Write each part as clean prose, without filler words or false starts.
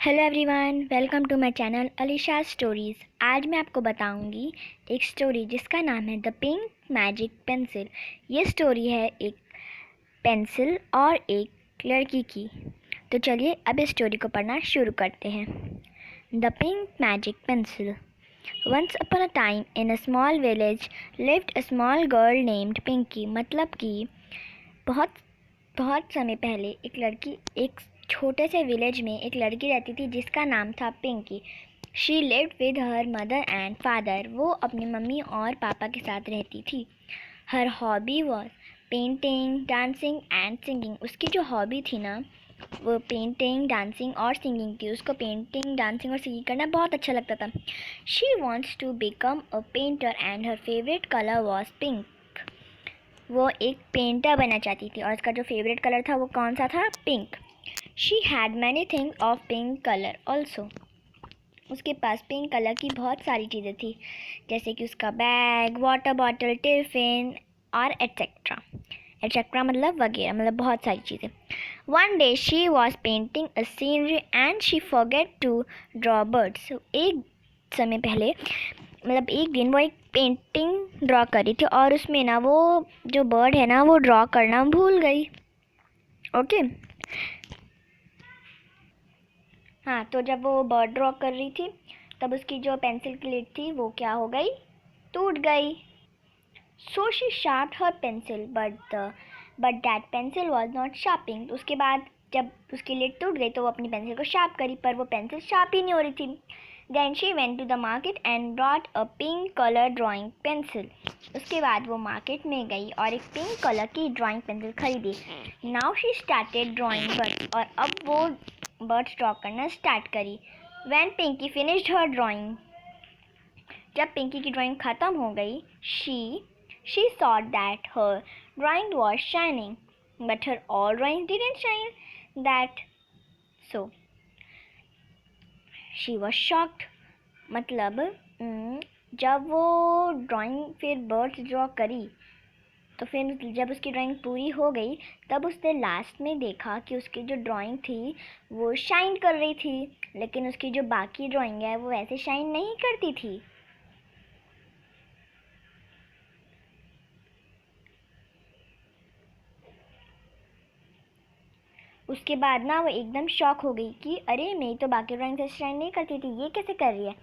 Hello everyone, welcome to my channel Alisha stories. आज मैं आपको बताऊंगी एक स्टोरी जिसका नाम है द पिंक मैजिक पेंसिल। ये स्टोरी है एक पेंसिल और एक लड़की की। तो चलिए अब इस स्टोरी को पढ़ना शुरू करते हैं। The pink magic pencil. Once upon a time in a small village lived a small girl named Pinky. मतलब कि बहुत बहुत समय पहले एक छोटे से विलेज में एक लड़की रहती थी जिसका नाम था Pinky. She lived with her mother and father. वो अपनी मम्मी और पापा के साथ रहती थी। Her hobby was painting, dancing and singing. उसकी जो हॉबी थी ना, वो पेंटिंग, डांसिंग और सिंगिंग थी। उसको पेंटिंग, डांसिंग और सिंगिंग करना बहुत अच्छा लगता था। She wants to become a painter and her favourite colour was pink. वो एक पेंटर बनना चाहती थी और उसका जो फेवरेट कलर था वो कौन सा था? Pink. She had many things of pink colour also. उसके पास पिंक कलर की बहुत सारी चीज़ें थी, जैसे कि उसका बैग, वाटर बॉटल, टिफ़िन और एट्सेट्रा। एट्सेट्रा मतलब वगैरह, मतलब बहुत सारी चीज़ें। One day she was painting a scenery and she forget to draw birds. एक समय पहले, मतलब एक दिन वो एक पेंटिंग ड्रॉ करी थी और उसमें ना वो जो बर्ड है ना वो ड्रॉ करना भूल गई। ओके। हाँ, तो जब वो बर्ड ड्रॉ कर रही थी तब उसकी जो पेंसिल की लिड थी वो क्या हो गई? टूट गई। So C sharp her pencil but that pencil was not sharping. उसके बाद जब उसकी लिड टूट गई तो वो अपनी पेंसिल को शार्प करी, पर वो पेंसिल शार्प ही नहीं हो रही थी। Then she went to the market and brought a pink colour drawing pencil. उसके बाद वो मार्केट में गई और एक पिंक कलर की ड्राइंग पेंसिल खरीदी। Now she started drawing birds. और अब वो बर्ड्स ड्रॉ करना स्टार्ट करी। When Pinky finished her drawing. जब पिंकी की ड्राइंग ख़त्म हो गई, she saw that her drawing was shining, but her all drawing didn't shine that. So she was shocked. मतलब जब वो ड्राइंग फिर बर्ड्स ड्रॉ करी तो फिर जब उसकी ड्राइंग पूरी हो गई तब उसने लास्ट में देखा कि उसकी जो ड्राइंग थी वो शाइन कर रही थी, लेकिन उसकी जो बाकी ड्राइंग है वो ऐसे शाइन नहीं करती थी। उसके बाद ना वो एकदम शॉक हो गई कि अरे मेरी तो बाकी ड्राइंग से शाइन नहीं करती थी, ये कैसे कर रही है।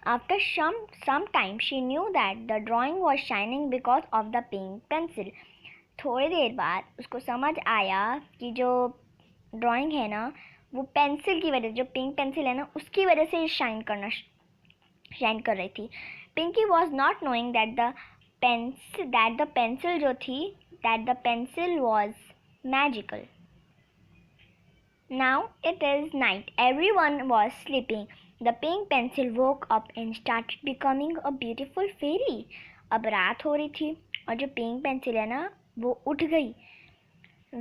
After some time she knew that the drawing was shining because of the pink pencil. थोड़ी देर बाद उसको समझ आया कि जो ड्राइंग है ना वो पेंसिल की वजह, जो पिंक पेंसिल है ना उसकी वजह से शाइन कर रही थी। Pinky was not knowing that the pencil जो थी, that the pencil was magical. Now it is night. Everyone was sleeping. The pink pencil woke up and started becoming a beautiful fairy. अब रात हो रही थी और जो पिंक पेंसिल है ना वो उठ गई।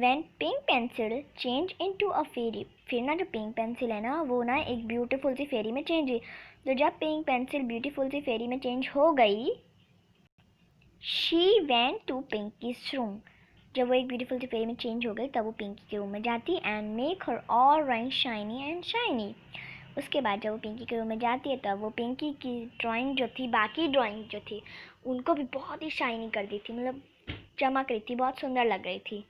When pink pencil changed into a fairy, फिर ना जो पिंक पेंसिल है ना वो ना एक ब्यूटीफुल सी फेरी में चेंज हुई। तो जब पिंक पेंसिल ब्यूटीफुल सी फेरी में चेंज हो गई, she went to Pinky's room. जब वो एक ब्यूटीफुल सी फेरी में चेंज हो गई तब वो पिंकी के रूम में जाती and make her all drawing shiny and shiny. उसके बाद जब वो पिंकी के रूम में जाती है तब वो पिंकी की ड्राइंग जो थी, बाकी ड्राइंग जो थी उनको भी बहुत ही शाइनी कर दी थी, मतलब चमक रही थी, बहुत सुंदर लग रही थी।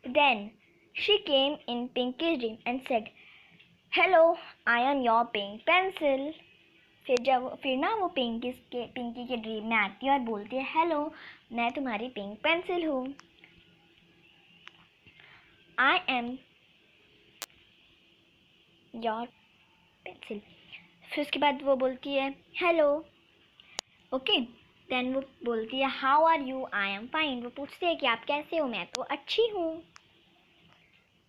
Then she came in Pinky's dream and said, hello, I am your pink pencil. फिर ना वो पिंकी के ड्रीम में आती है और बोलती है, हेलो, मैं तुम्हारी पिंक पेंसिल हूँ। आई एम योर पेंसिल। फिर उसके बाद वो बोलती है हेलो। ओके। देन वो बोलती है how are you? I am fine. वो पूछती है कि आप कैसे हो? मैं तो अच्छी हूँ।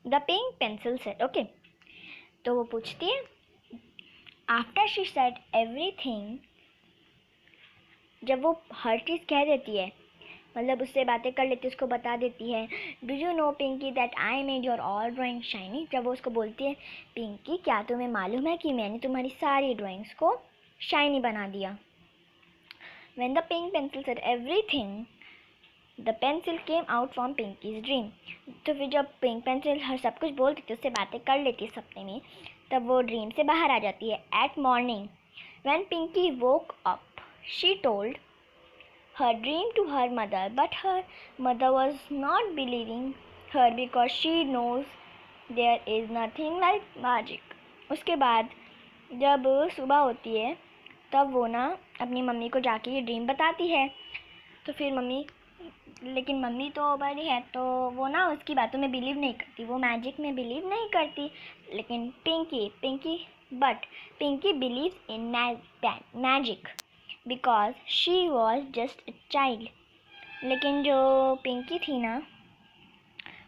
The pink pencil said, okay. तो वो पूछती है आफ्टर शी सेड एवरीथिंग, जब वो हर चीज़ कह देती है, मतलब उससे बातें कर लेती है, उसको बता देती है, do you know Pinky that I made your all drawing shiny. जब वो उसको बोलती है पिंकी, क्या तुम्हें मालूम है कि मैंने तुम्हारी सारी ड्राइंग्स को शाइनी बना दिया। When the pink pencil said everything, the pencil came out from pinkies dream. तो फिर जब पिंक पेंसिल हर सब कुछ बोलती थी, उससे बातें कर लेती सपने में, तब वो ड्रीम से बाहर आ जाती है। At morning when Pinky woke up she told her dream to her mother, but her mother was not believing her because she knows there is nothing like magic. उसके बाद जब सुबह होती है तब वो ना अपनी मम्मी को जाके ये ड्रीम बताती है। तो फिर लेकिन मम्मी तो बड़ी है, तो वो ना उसकी बातों में बिलीव नहीं करती, वो मैजिक में बिलीव नहीं करती। लेकिन Pinky believes in magic because she was just a child. लेकिन जो पिंकी थी ना,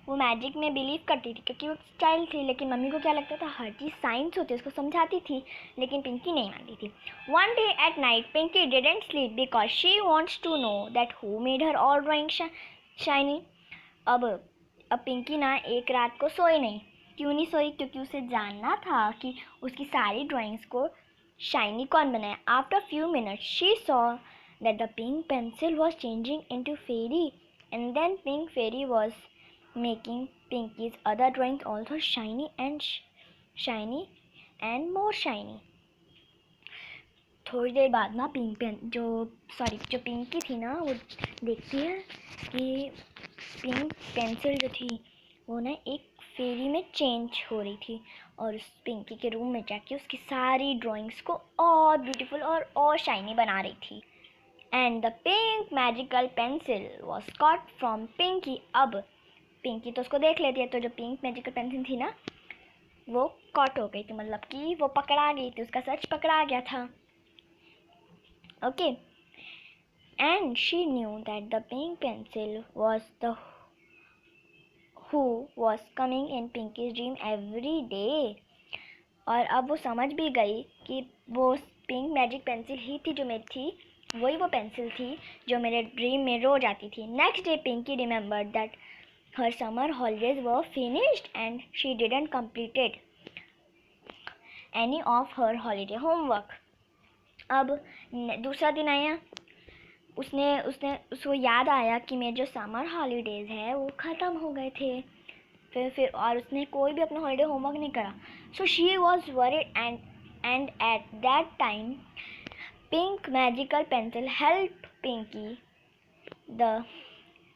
वो मैजिक में बिलीव करती थी क्योंकि वो चाइल्ड थी। लेकिन मम्मी को क्या लगता था, हर चीज़ साइंस होती है, उसको समझाती थी, लेकिन पिंकी नहीं मानती थी। One day at night Pinky didn't sleep because she wants to know that who made her all drawing shiny. अब पिंकी ना एक रात को सोई नहीं। क्यों नहीं सोई? क्योंकि उसे जानना था कि उसकी सारी ड्राइंग्स को शाइनी कौन बनाया। After few minutes she saw that the pink pencil was changing into fairy, and then pink fairy was making Pinky's other drawings also shiny and more shiny. थोड़ी देर बाद ना जो पिंकी थी ना, वो देखती है कि पिंक पेंसिल जो थी वो ना एक फेरी में चेंज हो रही थी, और उस पिंकी के रूम में जाके उसकी सारी ड्राइंग्स को और ब्यूटीफुल और शाइनी बना रही थी। And the pink magical pencil was caught from Pinky. अब पिंकी तो उसको देख लेती है, तो जो पिंक मैजिकल पेंसिल थी ना, वो कॉट हो गई थी, मतलब कि वो पकड़ा गई थी, उसका सच पकड़ा गया था। Okay, and she knew that the pink pencil was the who was coming in Pinky's dream every day. और अब वो समझ भी गई कि वो पिंक मैजिक पेंसिल ही थी जो मेरी थी, वही वो पेंसिल थी जो मेरे ड्रीम में रोज आती थी। Next day Pinky remembered that her summer holidays were finished and she didn't completed any of her holiday homework. अब दूसरा दिन आया, उसको याद आया कि मेरे जो समर हॉलीडेज है वो ख़त्म हो गए थे। फिर और उसने कोई भी अपना हॉलीडे होमवर्क नहीं करा। So she was worried and at that time pink magical pencil help Pinky the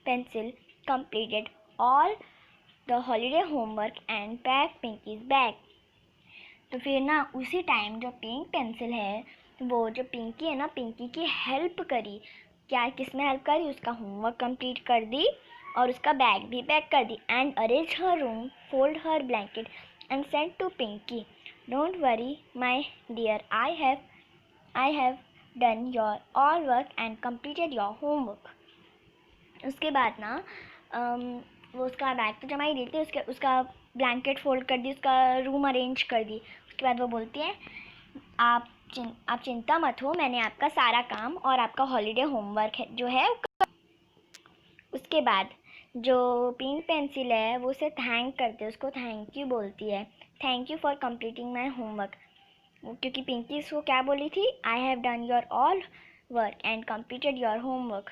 pencil completed all the holiday homework and pack Pinky's bag. तो फिर ना उसी टाइम जो पिंक पेंसिल है, वो जो पिंकी है ना, पिंकी की हेल्प करी। क्या किसमें हेल्प करी? उसका होमवर्क कंप्लीट कर दी और उसका बैग भी पैक कर दी। And arrange her room, fold her blanket and send to Pinky, don't worry my dear, I have done your all work and completed your homework. उसके बाद ना वो उसका बैग तो जमा ही देती, उसका ब्लैंकेट फोल्ड कर दी, उसका रूम अरेंज कर दी। उसके बाद वो बोलती है, आप चिंता मत हो, मैंने आपका सारा काम और आपका हॉलीडे होमवर्क है जो है। उसके बाद जो पिंक पेंसिल है वो उसे थैंक करती है, उसको थैंक यू बोलती है, thank you for completing my homework. क्योंकि पिंकी इसको क्या बोली थी, I have done your all work and completed your homework.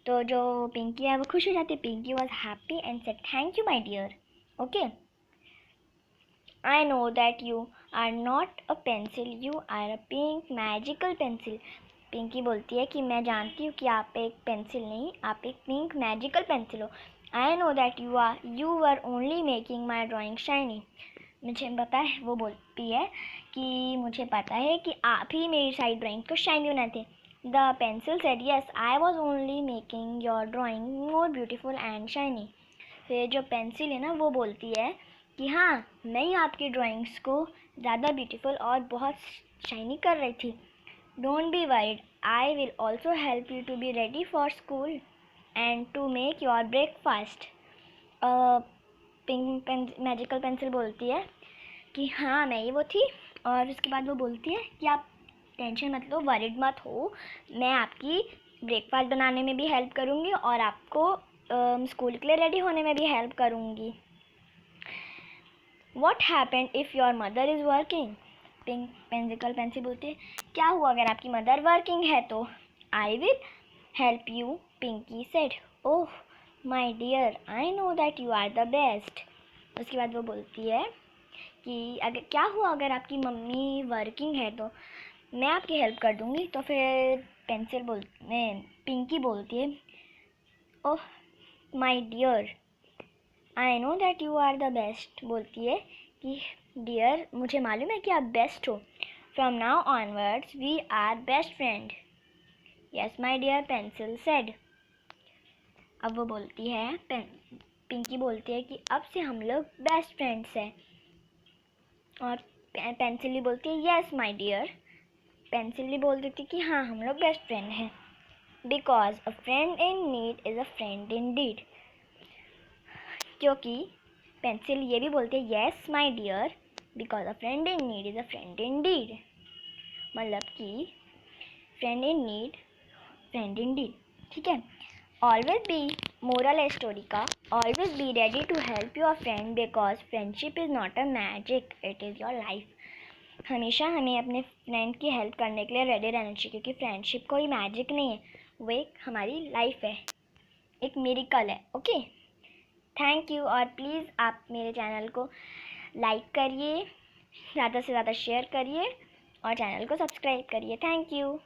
तो जो पिंकी है वो खुश हो जाती है। Pinky was happy and said thank you my dear. Okay, I know that you are not a pencil, you are a pink magical pencil. Pinky बोलती है कि मैं जानती हूँ कि आप एक पेंसिल नहीं, आप एक पिंक मैजिकल पेंसिल हो। आई know that you were only making my drawing shiny. मुझे पता है, वो बोलती है कि मुझे पता है कि आप ही मेरी सारी ड्राइंग को शाइनी बनाते। The pencil said, yes, I was only making your drawing more beautiful and shiny. फिर जो पेंसिल है ना, वो बोलती है कि हाँ, मैं ही आपकी ड्राइंग्स को ज़्यादा ब्यूटीफुल और बहुत शाइनी कर रही थी। Don't be worried, I will also help you to be ready for school and to make your breakfast. Pink magical pencil बोलती है कि हाँ, मैं ही वो थी। और उसके बाद वो बोलती है कि आप टेंशन मत लो, वरीड मत हो, मैं आपकी ब्रेकफास्ट बनाने में भी हेल्प करूँगी और आपको स्कूल के लिए रेडी होने में भी हेल्प करूँगी। What happened if your mother is working? Pink magical pencil बोलती है, क्या हुआ अगर आपकी मदर वर्किंग है तो? I will help you, Pinky said. Oh my dear, I know that you are the best. उसके बाद वो बोलती है कि अगर क्या हुआ अगर आपकी मम्मी वर्किंग है तो मैं आपकी हेल्प कर दूँगी। तो फिर पिंकी बोलती है, oh my dear, I know that you are the best. बोलती है कि डियर, मुझे मालूम है कि आप बेस्ट हो। From now onwards we are best friend. Yes my dear, pencil said. अब वो बोलती है, पिंकी बोलती है कि अब से हम लोग बेस्ट फ्रेंड्स हैं। और पेंसिल भी बोलती है, यस माई डियर। पेंसिल भी बोल देती कि हाँ, हम लोग बेस्ट फ्रेंड हैं। Because a friend in need is a friend in deed. क्योंकि पेंसिल ये भी बोलते हैं, yes my dear, because a friend in need is a friend in deed. मतलब कि friend in need, friend in deed. ठीक है। ऑलवेज बी, मोरल है स्टोरी का, always be ready to help your friend because friendship is not a magic, it is your life. हमेशा हमें अपने friend की हेल्प करने के लिए रेडी रहना चाहिए, क्योंकि फ्रेंडशिप कोई मैजिक नहीं है, वो एक हमारी लाइफ है, एक मिरेकल है। Okay, thank you. और प्लीज़ आप मेरे चैनल को लाइक करिए, ज़्यादा से ज़्यादा शेयर करिए और चैनल को सब्सक्राइब करिए। Thank you.